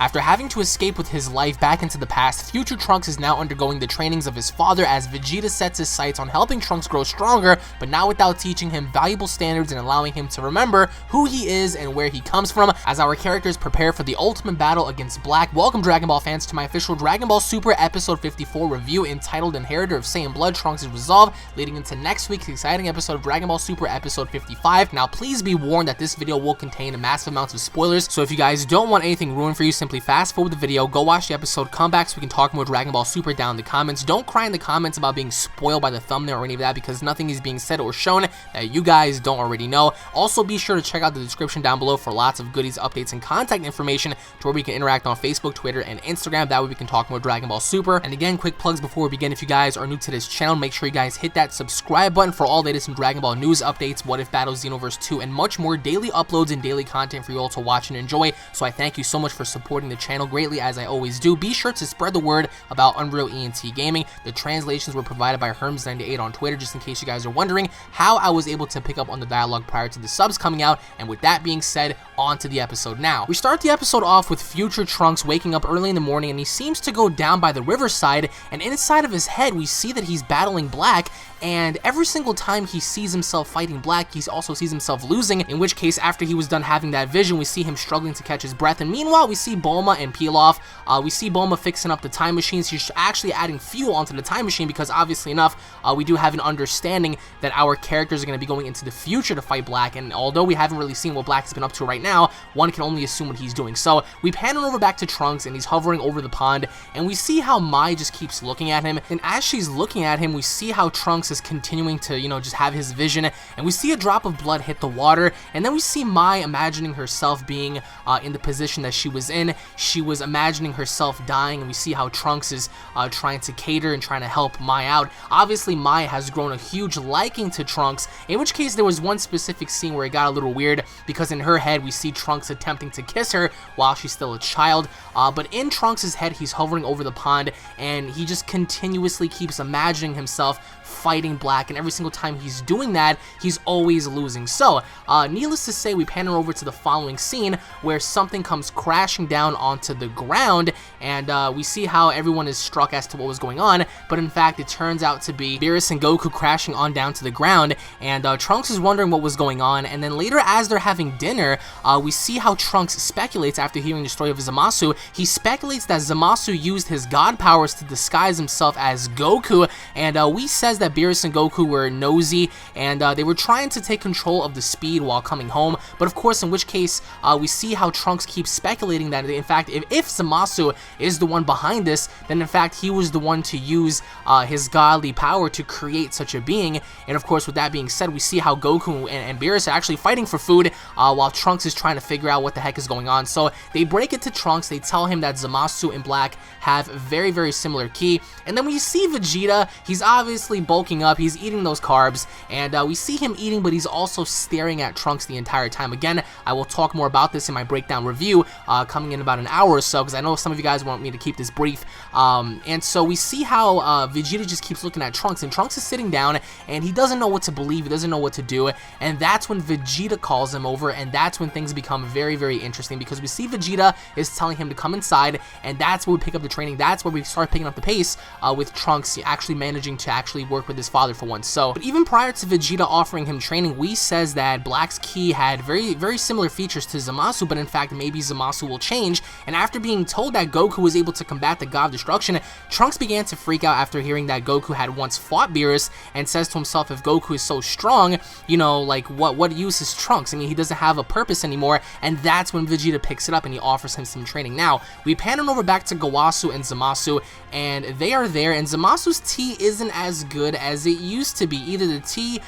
After having to escape with his life back into the past, future Trunks is now undergoing the trainings of his father as Vegeta sets his sights on helping Trunks grow stronger, but not without teaching him valuable standards and allowing him to remember who he is and where he comes from. As our characters prepare for the ultimate battle against Black, welcome Dragon Ball fans to my official Dragon Ball Super episode 54 review entitled Inheritor of Saiyan Blood, Trunks' Resolve, leading into next week's exciting episode of Dragon Ball Super episode 55. Now please be warned that this video will contain massive amounts of spoilers, so if you guys don't want anything ruined for you, simply fast forward the video, go watch the episode, come back so we can talk more Dragon Ball Super down in the comments. Don't cry in the comments about being spoiled by the thumbnail or any of that, because nothing is being said or shown that you guys don't already know. Also, be sure to check out the description down below for lots of goodies, updates, and contact information to where we can interact on Facebook, Twitter, and Instagram. That way we can talk more Dragon Ball Super. And again, quick plugs before we begin. If you guys are new to this channel, make sure you guys hit that subscribe button for all latest in Dragon Ball news, updates, What If Battles, Xenoverse 2, and much more daily uploads and daily content for you all to watch and enjoy. So I thank you so much for supporting the channel greatly, as I always do. Be sure to spread the word about Unreal ENT Gaming. The translations were provided by Herms98 on Twitter, just in case you guys are wondering how I was able to pick up on the dialogue prior to the subs coming out. And with that being said, on to the episode now. We start the episode off with future Trunks waking up early in the morning, and he seems to go down by the riverside, and inside of his head we see that he's battling Black, and every single time he sees himself fighting Black, he also sees himself losing, in which case after he was done having that vision, we see him struggling to catch his breath. And meanwhile we see Bulma and Pilaf. We see Bulma fixing up the time machines. She's actually adding fuel onto the time machine because obviously enough, we do have an understanding that our characters are going to be going into the future to fight Black, and although we haven't really seen what Black has been up to right now, one can only assume what he's doing. So we pan on over back to Trunks, and he's hovering over the pond, and we see how Mai just keeps looking at him, and as she's looking at him, we see how Trunks is continuing to, just have his vision, and we see a drop of blood hit the water, and then we see Mai imagining herself being in the position that she was in. She was imagining herself dying, and we see how Trunks is trying to cater and trying to help Mai out. Obviously, Mai has grown a huge liking to Trunks, in which case there was one specific scene where it got a little weird, because in her head we see Trunks attempting to kiss her while she's still a child, but in Trunks' head he's hovering over the pond, and he just continuously keeps imagining himself fighting Black, and every single time he's doing that, he's always losing. So, needless to say, we pan her over to the following scene where something comes crashing down onto the ground, and we see how everyone is struck as to what was going on, but in fact, it turns out to be Beerus and Goku crashing on down to the ground, and Trunks is wondering what was going on, and then later as they're having dinner, we see how Trunks speculates after hearing the story of Zamasu. He speculates that Zamasu used his god powers to disguise himself as Goku, and we says that Beerus and Goku were nosy, and they were trying to take control of the speed while coming home, but of course, in which case, we see how Trunks keeps speculating that, in fact, if Zamasu is the one behind this, then in fact, he was the one to use his godly power to create such a being. And of course, with that being said, we see how Goku and Beerus are actually fighting for food, while Trunks is trying to figure out what the heck is going on. So they break it to Trunks, they tell him that Zamasu and Black have very, very similar ki, and then we see Vegeta. He's obviously bulking up, he's eating those carbs, and we see him eating, but he's also staring at Trunks the entire time. Again, I will talk more about this in my breakdown review coming in about an hour or so, because I know some of you guys want me to keep this brief. And so we see how Vegeta just keeps looking at Trunks, and Trunks is sitting down, and he doesn't know what to believe, he doesn't know what to do, and that's when Vegeta calls him over, and that's when things become very, very interesting, because we see Vegeta is telling him to come inside, and that's where we pick up the training. That's where we start picking up the pace with Trunks actually managing to actually work with his father for once. So, but even prior to Vegeta offering him training, we says that Black's ki had very, very similar features to Zamasu, but in fact, maybe Zamasu will change, and after being told that Goku was able to combat the God of Destruction, Trunks began to freak out after hearing that Goku had once fought Beerus, and says to himself, if Goku is so strong, like what use is Trunks? I mean, he doesn't have a purpose anymore, and that's when Vegeta picks it up and he offers him some training. Now, we pan on over back to Gowasu and Zamasu, and they are there, and Zamasu's tea isn't as good as it used to be. Either the tea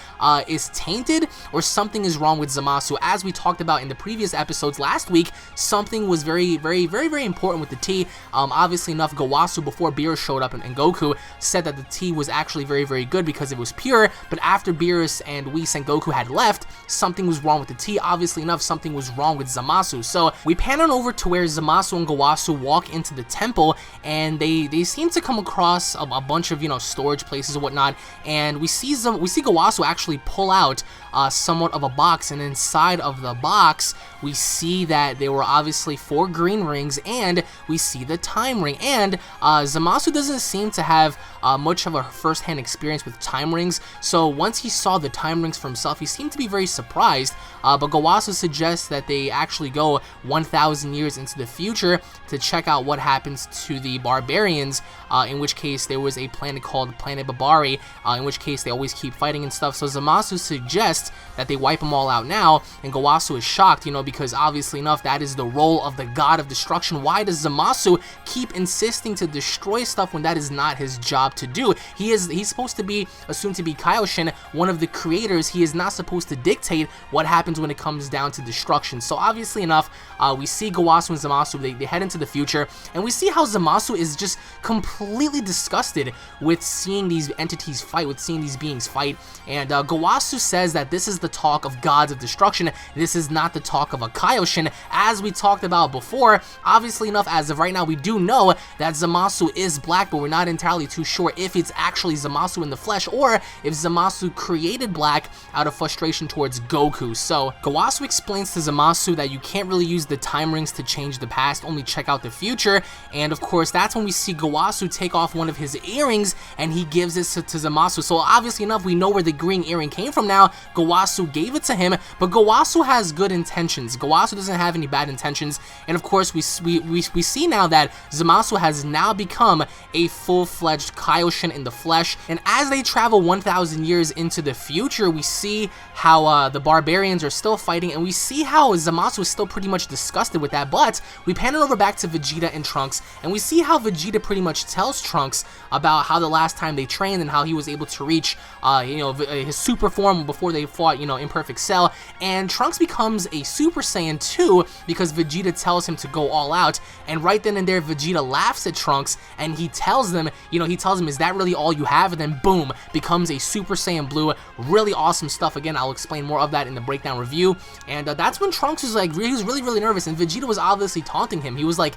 is tainted or something is wrong with Zamasu. As we talked about in the previous episodes last week, something was very, very, very, very important with the tea. Obviously enough, Gowasu, before Beerus showed up and Goku, said that the tea was actually very, very good because it was pure, but after Beerus and Whis and Goku had left, something was wrong with the tea. Obviously enough, something was wrong with Zamasu. So we pan on over to where Zamasu and Gowasu walk into the temple, and they seem to come across a bunch of, storage places and whatnot, and we see Gowasu actually pull out somewhat of a box, and inside of the box we see that there were obviously 4 green rings, and we see the time ring. And Zamasu doesn't seem to have much of a first-hand experience with time rings, so once he saw the time rings for himself, he seemed to be very surprised. But Gowasu suggests that they actually go 1,000 years into the future to check out what happens to the barbarians, in which case there was a planet called Planet Babari, in which case they always keep fighting and stuff. So Zamasu suggests that they wipe them all out now, and Gowasu is shocked, because obviously enough, that is the role of the god of destruction. Why does Zamasu keep insisting to destroy stuff when that is not his job to do? He's supposed to be assumed to be Kaioshin, one of the creators. He is not supposed to dictate what happens when it comes down to destruction. So obviously enough, we see Gowasu and Zamasu, they head into the future, and we see how Zamasu is just completely disgusted with seeing these entities fight, with seeing these beings fight. And Gowasu says that this is the talk of gods of destruction, this is not the talk of a Kaioshin. As we talked about before, obviously enough, as of right now, we do know that Zamasu is black, but we're not entirely too sure if it's actually Zamasu in the flesh, or if Zamasu created black out of frustration towards Goku. So Gowasu explains to Zamasu that you can't really use the time rings to change the past, only check out the future. And of course, that's when we see Gowasu take off one of his earrings, and he gives it to Zamasu. So obviously enough, we know where the green earring came from now. Gowasu gave it to him, but Gowasu has good intentions. Gowasu doesn't have any bad intentions. And of course, we see now that Zamasu has now become a full-fledged Kaioshin in the flesh. And as they travel 1,000 years into the future, we see how the barbarians are still fighting, and we see how Zamasu is still pretty much disgusted with that. But we pan it over back to Vegeta and Trunks, and we see how Vegeta pretty much tells Trunks about how the last time they trained and how he was able to reach his super form before they fought Imperfect Cell. And Trunks becomes a Super Saiyan 2 because Vegeta tells him to go all out. And right then and there, Vegeta laughs at Trunks, and he tells them, is that really all you have? And then boom, becomes a Super Saiyan Blue. Really awesome stuff. Again, I'll explain more of that in the breakdown review. And that's when Trunks was like, he was really nervous, and Vegeta was obviously taunting him. He was like,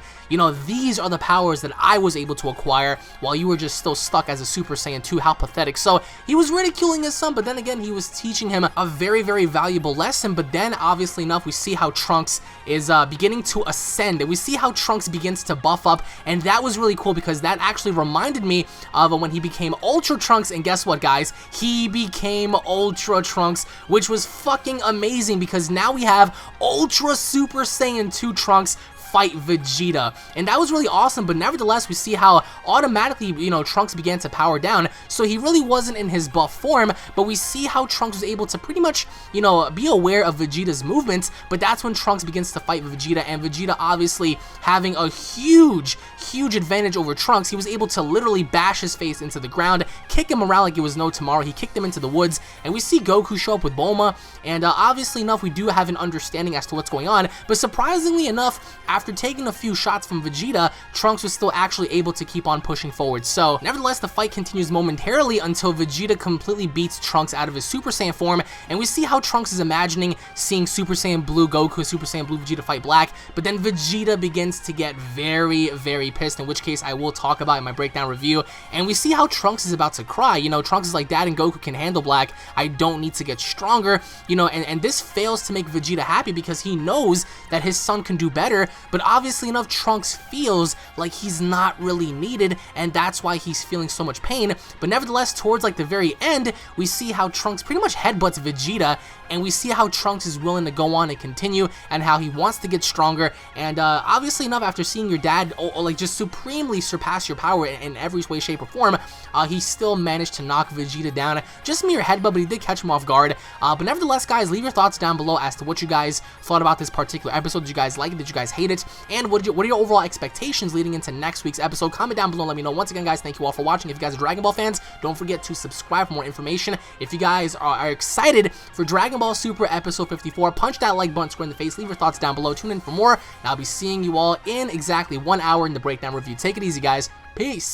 these are the powers that I was able to acquire while you were just still stuck as a Super Saiyan 2. How pathetic. So he was ridiculing his son, but then again, he was teaching him a very valuable lesson. But then obviously enough, we see how Trunks is beginning to ascend, and we see how Trunks begins to buff up, and that was really cool because that actually reminded me of when he became Ultra Trunks. And guess what, guys? He became Ultra Trunks, which was fucking amazing because now we have Ultra Super Saiyan 2 Trunks fight Vegeta, and that was really awesome. But nevertheless, we see how automatically Trunks began to power down, so he really wasn't in his buff form. But we see how Trunks was able to pretty much be aware of Vegeta's movements. But that's when Trunks begins to fight Vegeta, and Vegeta obviously having a huge advantage over Trunks. He was able to literally bash his face into the ground, kick him around like it was no tomorrow. He kicked him into the woods, and we see Goku show up with Bulma, and obviously enough, we do have an understanding as to what's going on. But surprisingly enough, after taking a few shots from Vegeta, Trunks was still actually able to keep on pushing forward. So nevertheless, the fight continues momentarily until Vegeta completely beats Trunks out of his Super Saiyan form, and we see how Trunks is imagining seeing Super Saiyan Blue Goku, Super Saiyan Blue Vegeta fight Black. But then Vegeta begins to get very pissed, in which case I will talk about in my breakdown review. And we see how Trunks is about to cry. Trunks is like, Dad and Goku can handle Black, I don't need to get stronger. And this fails to make Vegeta happy because he knows that his son can do better. But obviously enough, Trunks feels like he's not really needed, and that's why he's feeling so much pain. But nevertheless, towards like the very end, we see how Trunks pretty much headbutts Vegeta, and we see how Trunks is willing to go on and continue, and how he wants to get stronger. And obviously enough, after seeing your dad like just supremely surpass your power in every way, shape, or form, he still managed to knock Vegeta down. Just mere headbutt, but he did catch him off guard. But nevertheless, guys, leave your thoughts down below as to what you guys thought about this particular episode. Did you guys like it? Did you guys hate it? And what are your overall expectations leading into next week's episode? Comment down below and let me know. Once again, guys, thank you all for watching. If you guys are Dragon Ball fans, don't forget to subscribe for more information. If you guys are excited for Dragon Ball Super episode 54, punch that like button square in the face. Leave your thoughts down below. Tune in for more, and I'll be seeing you all in exactly 1 hour in the breakdown review. Take it easy, guys. Peace.